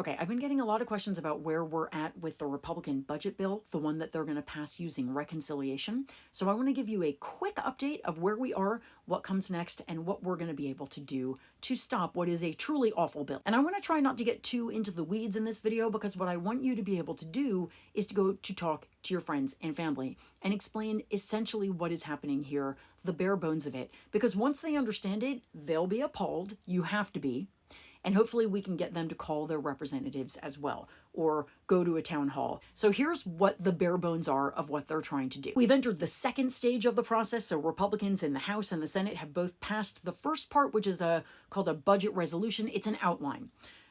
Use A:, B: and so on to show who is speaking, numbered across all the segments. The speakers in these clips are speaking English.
A: Okay, I've been getting a lot of questions about where we're at with the Republican budget bill, the one that they're going to pass using reconciliation. So I want to give you a quick update of where we are, what comes next, and what we're going to be able to do to stop what is a truly awful bill. And I want to try not to get too into the weeds in this video, because what I want you to be able to do is to go to talk to your friends and family and explain essentially what is happening here, the bare bones of it. Because once they understand it, they'll be appalled. You have to be. And hopefully we can get them to call their representatives as well, or go to a town hall. So here's what the bare bones are of what they're trying to do. We've entered the second stage of the process, so Republicans in the House and the Senate have both passed the first part, which is called a budget resolution. It's an outline.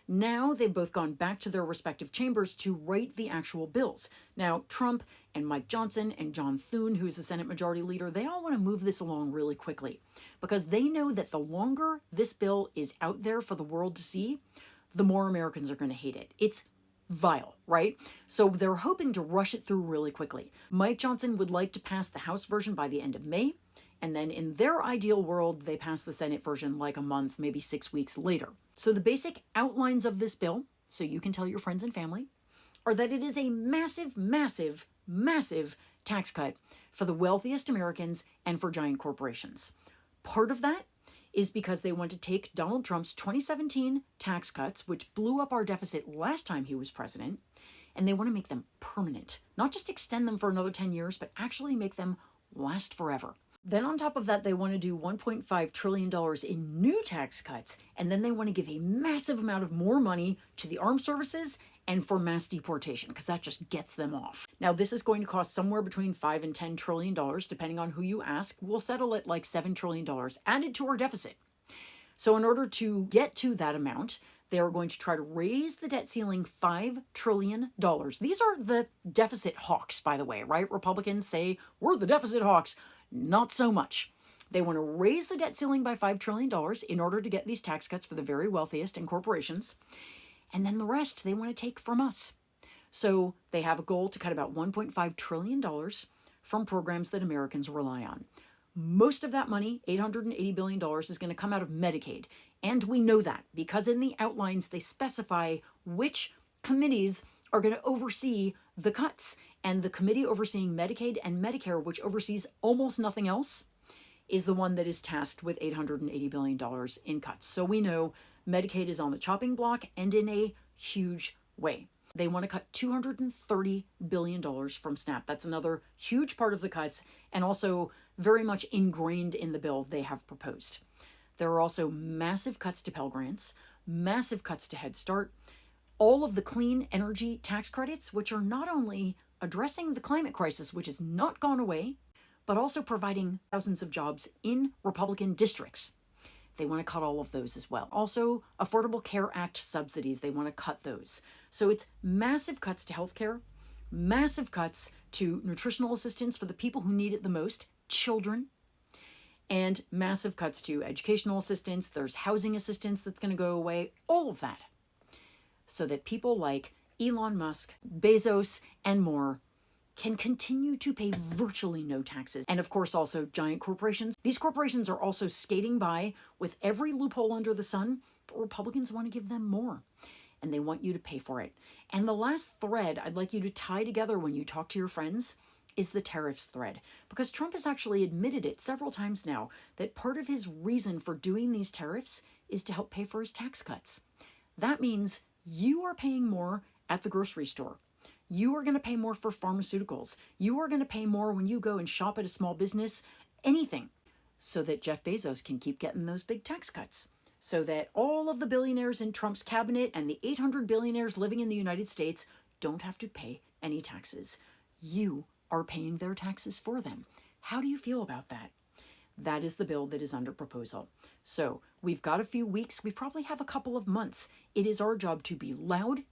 A: Now they've both gone back to their respective chambers to write the actual bills. Now, Trump and Mike Johnson and John Thune, who's the Senate Majority Leader, they all want to move this along really quickly, because they know that the longer this bill is out there for the world to see, the more Americans are going to hate it. It's vile, right? So they're hoping to rush it through really quickly. Mike Johnson would like to pass the House version by the end of May. And then in their ideal world, they pass the Senate version like a month, maybe 6 weeks later. So the basic outlines of this bill, so you can tell your friends and family, are that it is a massive, massive, massive tax cut for the wealthiest Americans and for giant corporations. Part of that is because they want to take Donald Trump's 2017 tax cuts, which blew up our deficit last time he was president, and they want to make them permanent. Not just extend them for another 10 years, but actually make them last forever. Then on top of that, they want to do $1.5 trillion in new tax cuts, and then they want to give a massive amount of more money to the armed services and for mass deportation, because that just gets them off. Now, this is going to cost somewhere between $5 and $10 trillion, depending on who you ask. We'll settle at like $7 trillion added to our deficit. So in order to get to that amount, they are going to try to raise the debt ceiling $5 trillion. These are the deficit hawks, by the way, right? Republicans say, we're the deficit hawks. Not so much. They want to raise the debt ceiling by $5 trillion in order to get these tax cuts for the very wealthiest and corporations. And then the rest they want to take from us. So they have a goal to cut about $1.5 trillion from programs that Americans rely on. Most of that money, $880 billion, is going to come out of Medicaid. And we know that because in the outlines they specify which committees are going to oversee the cuts. And the committee overseeing Medicaid and Medicare, which oversees almost nothing else, is the one that is tasked with $880 billion in cuts. So we know Medicaid is on the chopping block, and in a huge way. They want to cut $230 billion from SNAP. That's another huge part of the cuts, and also very much ingrained in the bill they have proposed. There are also massive cuts to Pell Grants, massive cuts to Head Start, all of the clean energy tax credits, which are not only addressing the climate crisis, which has not gone away, but also providing thousands of jobs in Republican districts. They want to cut all of those as well. Also, Affordable Care Act subsidies, they want to cut those. So it's massive cuts to healthcare, massive cuts to nutritional assistance for the people who need it the most, children, and massive cuts to educational assistance. There's housing assistance that's going to go away, all of that. So that people like Elon Musk, Bezos, and more can continue to pay virtually no taxes. And of course, also giant corporations. These corporations are also skating by with every loophole under the sun, but Republicans want to give them more. And they want you to pay for it. And the last thread I'd like you to tie together when you talk to your friends is the tariffs thread. Because Trump has actually admitted it several times now that part of his reason for doing these tariffs is to help pay for his tax cuts. That means you are paying more at the grocery store. You are going to pay more for pharmaceuticals. You are going to pay more when you go and shop at a small business, anything, so that Jeff Bezos can keep getting those big tax cuts. So that all of the billionaires in Trump's cabinet and the 800 billionaires living in the United States don't have to pay any taxes. You are paying their taxes for them. How do you feel about that? That is the bill that is under proposal. So we've got a few weeks. We probably have a couple of months. It is our job to be loud,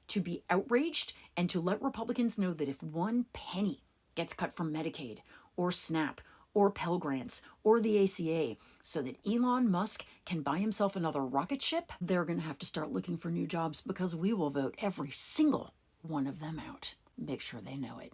A: to be outraged, and to let Republicans know that if one penny gets cut from Medicaid or SNAP or Pell Grants or the ACA so that Elon Musk can buy himself another rocket ship, they're going to have to start looking for new jobs, because we will vote every single one of them out. Make sure they know it.